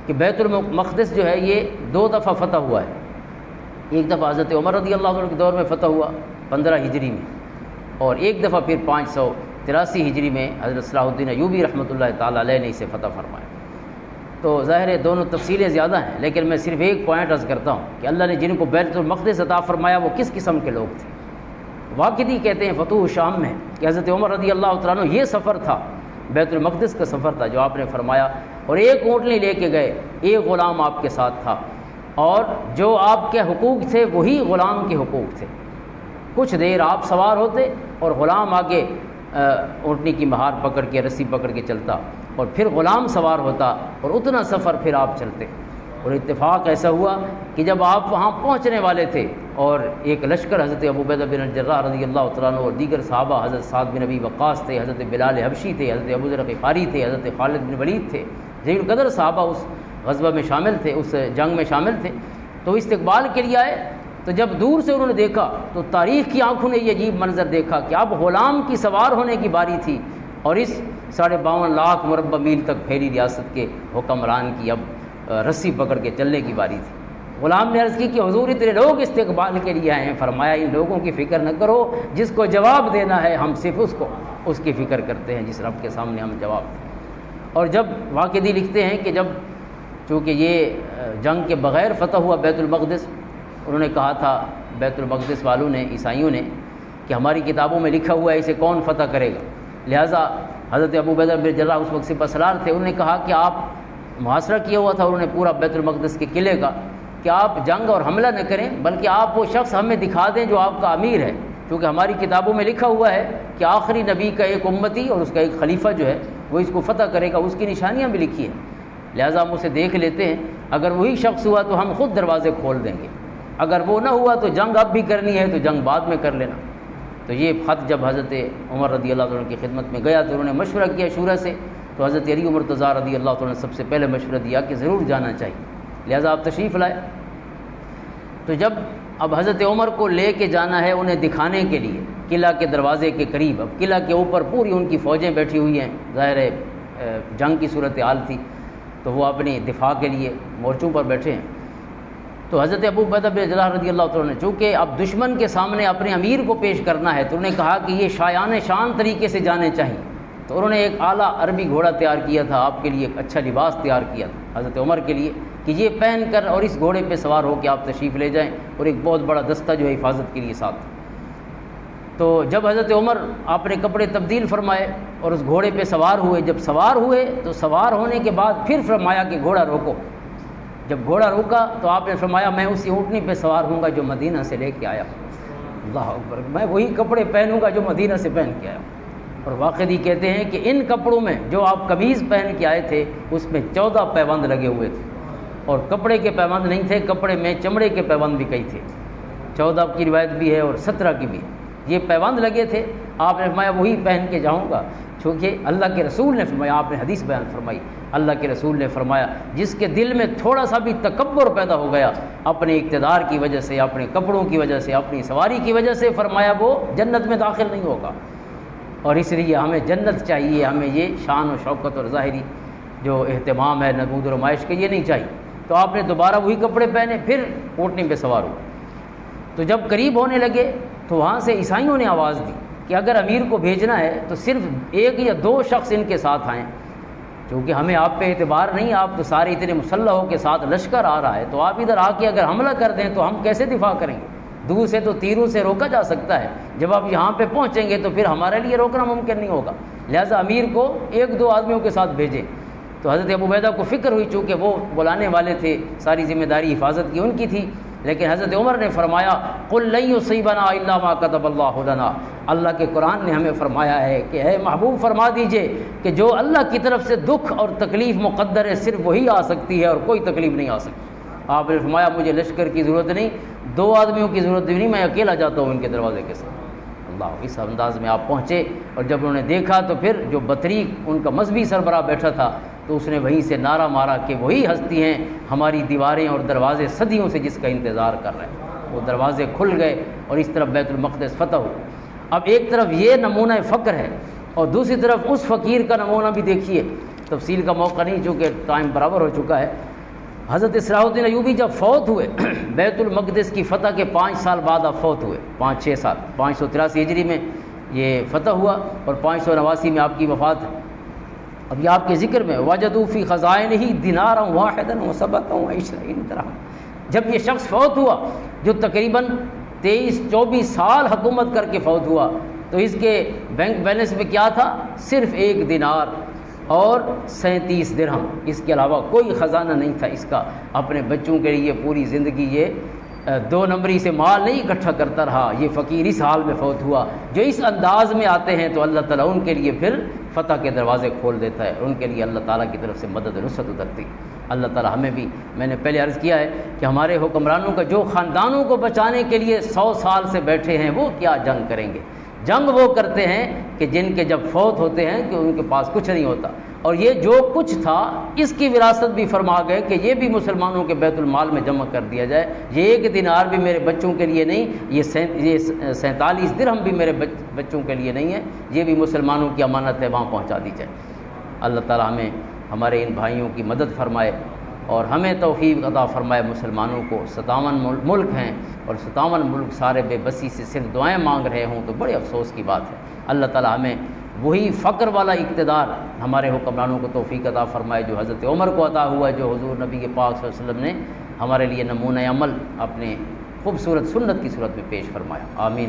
کہ بیت المقدس جو ہے یہ 2 دفعہ فتح ہوا ہے۔ ایک دفعہ حضرت عمر رضی اللہ عنہ کے دور میں فتح ہوا 15 ہجری میں، اور ایک دفعہ پھر 583 ہجری میں حضرت صلاح الدین ایوبی رحمۃ اللہ تعالیٰ علیہ نے اسے فتح فرمایا۔ تو ظاہر ہے دونوں تفصیلیں زیادہ ہیں، لیکن میں صرف ایک پوائنٹ عرض کرتا ہوں کہ اللہ نے جن کو بیت المقدس عطا فرمایا وہ کس قسم کے لوگ تھے۔ واقعی کہتے ہیں فتوح شام میں کہ حضرت عمر رضی اللہ تعالیٰ عنہ یہ سفر تھا، بیت المقدس کا سفر تھا جو آپ نے فرمایا، اور ایک اونٹنی لے کے گئے، ایک غلام آپ کے ساتھ تھا، اور جو آپ کے حقوق تھے وہی غلام کے حقوق تھے۔ کچھ دیر آپ سوار ہوتے اور غلام آگے اونٹنی کی مہار پکڑ کے رسی پکڑ کے چلتا، اور پھر غلام سوار ہوتا اور اتنا سفر پھر آپ چلتے۔ اور اتفاق ایسا ہوا کہ جب آپ وہاں پہنچنے والے تھے اور ایک لشکر حضرت ابو عبیدہ بن الجراح رضی اللہ تعالیٰ عنہ اور دیگر صحابہ، حضرت سعد بن ابی وقاص تھے، حضرت بلال حبشی تھے، حضرت ابو ذر غفاری تھے، حضرت خالد بن ولید تھے، جلیل القدر صحابہ اس غزوہ میں شامل تھے، اس جنگ میں شامل تھے، تو استقبال کے لیے آئے۔ تو جب دور سے انہوں نے دیکھا تو تاریخ کی آنکھوں نے یہ عجیب منظر دیکھا کہ اب غلام کی سوار ہونے کی باری تھی، اور اس 52 لاکھ مربع میل تک پھیلی ریاست کے حکمران کی اب رسی پکڑ کے چلنے کی باری تھی۔ غلام نے عرض کی کہ حضور اتنے لوگ استقبال کے لیے آئے ہیں، فرمایا ان لوگوں کی فکر نہ کرو، جس کو جواب دینا ہے ہم صرف اس کی فکر کرتے ہیں جس رب کے سامنے ہم جواب دیں۔ اور جب واقعی لکھتے ہیں کہ جب چونکہ یہ جنگ کے بغیر فتح ہوا بیت المقدس، انہوں نے کہا تھا بیت المقدس والوں نے، عیسائیوں نے، کہ ہماری کتابوں میں لکھا ہوا ہے اسے کون فتح کرے گا، لہٰذا حضرت ابو عبیدہ بن الجراح اس وقت سپہ سالار تھے، انہوں نے کہا کہ آپ محاصرہ کیا ہوا تھا انہوں نے پورا بیت المقدس کے قلعے کا، کہ آپ جنگ اور حملہ نہ کریں بلکہ آپ وہ شخص ہمیں دکھا دیں جو آپ کا امیر ہے، کیونکہ ہماری کتابوں میں لکھا ہوا ہے کہ آخری نبی کا ایک امتی اور اس کا ایک خلیفہ جو ہے وہ اس کو فتح کرے گا، اس کی نشانیاں بھی لکھی ہیں، لہٰذا ہم اسے دیکھ لیتے ہیں، اگر وہی شخص ہوا تو ہم خود دروازے کھول دیں گے، اگر وہ نہ ہوا تو جنگ اب بھی کرنی ہے تو جنگ بعد میں کر لینا۔ تو یہ خط جب حضرت عمر رضی اللہ عنہ کی خدمت میں گیا تو انہوں نے مشورہ کیا شورا سے، تو حضرت علی مرتضیٰ رضی اللہ عنہ نے سب سے پہلے مشورہ دیا کہ ضرور جانا چاہیے، لہٰذا آپ تشریف لائے۔ تو جب اب حضرت عمر کو لے کے جانا ہے انہیں دکھانے کے لیے قلعہ کے دروازے کے قریب، اب قلعہ کے اوپر پوری ان کی فوجیں بیٹھی ہوئی ہیں، ظاہر ہے جنگ کی صورتحال تھی تو وہ اپنی دفاع کے لیے مورچوں پر بیٹھے ہیں۔ تو حضرت ابو عبیدہ بن الجراح رضی اللہ تعالیٰ نے چونکہ اب دشمن کے سامنے اپنے امیر کو پیش کرنا ہے تو انہوں نے کہا کہ یہ شایان شان طریقے سے جانے چاہیے، تو انہوں نے ایک اعلیٰ عربی گھوڑا تیار کیا تھا، آپ کے لیے ایک اچھا لباس تیار کیا تھا حضرت عمر کے لیے کہ یہ پہن کر اور اس گھوڑے پہ سوار ہو کے آپ تشریف لے جائیں، اور ایک بہت بڑا دستہ جو ہے حفاظت کے لیے ساتھ تھا۔ تو جب حضرت عمر اپنے کپڑے تبدیل فرمائے اور اس گھوڑے پہ سوار ہوئے، جب سوار ہوئے تو سوار ہونے کے بعد پھر فرمایا کہ گھوڑا روکو۔ جب گھوڑا روکا تو آپ نے فرمایا میں اسی اونٹنی پہ سوار ہوں گا جو مدینہ سے لے کے آیا ہوں، اللہ اکبر، میں وہی کپڑے پہنوں گا جو مدینہ سے پہن کے آیا ہوں۔ اور واقعی کہتے ہیں کہ ان کپڑوں میں جو آپ قمیض پہن کے آئے تھے اس میں 14 پیوند لگے ہوئے تھے، اور کپڑے کے پیوند نہیں تھے، کپڑے میں چمڑے کے پیوند بھی کئی تھے، 14 کی روایت بھی ہے اور 17 کی بھی ہے، یہ پیوند لگے تھے۔ آپ نے فرمایا وہی پہن کے جاؤں گا، چونکہ اللہ کے رسول نے فرمایا، آپ نے حدیث بیان فرمائی، اللہ کے رسول نے فرمایا جس کے دل میں تھوڑا سا بھی تکبر پیدا ہو گیا اپنے اقتدار کی وجہ سے، اپنے کپڑوں کی وجہ سے، اپنی سواری کی وجہ سے، فرمایا وہ جنت میں داخل نہیں ہوگا۔ اور اس لیے ہمیں جنت چاہیے، ہمیں یہ شان و شوکت اور ظاہری جو اہتمام ہے نمود و نمائش کے یہ نہیں چاہیے۔ تو آپ نے دوبارہ وہی کپڑے پہنے، پھر اونٹنی پہ سوار ہوئے۔ تو جب قریب ہونے لگے تو وہاں سے عیسائیوں نے آواز دی کہ اگر امیر کو بھیجنا ہے تو صرف 1 یا 2 شخص ان کے ساتھ آئیں، کیونکہ ہمیں آپ پہ اعتبار نہیں، آپ تو سارے اتنے مسلحوں کے ساتھ لشکر آ رہا ہے، تو آپ ادھر آ کے اگر حملہ کر دیں تو ہم کیسے دفاع کریں گے؟ دور سے تو تیروں سے روکا جا سکتا ہے، جب آپ یہاں پہ پہنچیں گے تو پھر ہمارے لیے روکنا ممکن نہیں ہوگا، لہٰذا امیر کو 1-2 آدمیوں کے ساتھ بھیجیں۔ تو حضرت ابو عبیدہ کو فکر ہوئی، چونکہ وہ بلانے والے تھے، ساری ذمہ داری حفاظت کی ان کی تھی، لیکن حضرت عمر نے فرمایا قل لن یصیبنا الا ما كتب اللہ لنا، اللہ کے قرآن نے ہمیں فرمایا ہے کہ اے محبوب فرما دیجئے کہ جو اللہ کی طرف سے دکھ اور تکلیف مقدر ہے صرف وہی آ سکتی ہے اور کوئی تکلیف نہیں آ سکتی۔ آپ نے فرمایا مجھے لشکر کی ضرورت نہیں، 2 آدمیوں کی ضرورت بھی نہیں، میں اکیلا جاتا ہوں ان کے دروازے کے ساتھ۔ اللہ، اس انداز میں آپ پہنچے، اور جب انہوں نے دیکھا تو پھر جو بطریق ان کا مذہبی سربراہ بیٹھا تھا تو اس نے وہیں سے نعرہ مارا کہ وہی ہستی ہیں ہماری دیواریں اور دروازے صدیوں سے جس کا انتظار کر رہے ہیں۔ وہ دروازے کھل گئے اور اس طرف بیت المقدس فتح ہو۔ اب ایک طرف یہ نمونہ فقر ہے اور دوسری طرف اس فقیر کا نمونہ بھی دیکھیے، تفصیل کا موقع نہیں چونکہ ٹائم برابر ہو چکا ہے۔ حضرت صلاح الدین ایوبی جب فوت ہوئے بیت المقدس کی فتح کے 5 سال بعد آپ فوت ہوئے، 5-6 سال، 583 ہجری میں یہ فتح ہوا اور 589 میں آپ کی وفات ہے۔ اب یہ آپ کے ذکر میں وجدوا فی خزائنہ دینارا واحدا وسبعۃ وعشرین درہم، جب یہ شخص فوت ہوا جو تقریباً 23-24 سال حکومت کر کے فوت ہوا، تو اس کے بینک بیلنس میں کیا تھا؟ صرف 1 دینار اور 37 درہم، اس کے علاوہ کوئی خزانہ نہیں تھا اس کا۔ اپنے بچوں کے لیے پوری زندگی یہ 2 نمبری سے مال نہیں اکٹھا کرتا رہا، یہ فقیر اس حال میں فوت ہوا۔ جو اس انداز میں آتے ہیں تو اللہ تعالیٰ ان کے لیے پھر فتح کے دروازے کھول دیتا ہے، ان کے لیے اللہ تعالیٰ کی طرف سے مدد نصرت اترتی۔ اللہ تعالیٰ ہمیں بھی، میں نے پہلے عرض کیا ہے کہ ہمارے حکمرانوں کا جو خاندانوں کو بچانے کے لیے 100 سال سے بیٹھے ہیں وہ کیا جنگ کریں گے؟ جنگ وہ کرتے ہیں کہ جن کے جب فوت ہوتے ہیں کہ ان کے پاس کچھ نہیں ہوتا، اور یہ جو کچھ تھا اس کی وراثت بھی فرما گئے کہ یہ بھی مسلمانوں کے بیت المال میں جمع کر دیا جائے، یہ 1 دینار بھی میرے بچوں کے لیے نہیں، یہ 47 درہم بھی میرے بچوں کے لیے نہیں ہے، یہ بھی مسلمانوں کی امانت ہے، وہاں پہنچا دی جائے۔ اللہ تعالیٰ ہمیں ہمارے ان بھائیوں کی مدد فرمائے اور ہمیں توفیق عطا فرمائے۔ مسلمانوں کو 57 ملک ہیں اور 57 ملک سارے بے بسی سے صرف دعائیں مانگ رہے ہوں تو بڑے افسوس کی بات ہے۔ اللہ تعالیٰ ہمیں وہی فقر والا اقتدار ہمارے حکمرانوں کو توفیق عطا فرمائے جو حضرت عمر کو عطا ہوا ہے، جو حضور نبی پاک صلی اللہ علیہ وسلم نے ہمارے لیے نمونہ عمل اپنے خوبصورت سنت کی صورت میں پیش فرمایا۔ آمین۔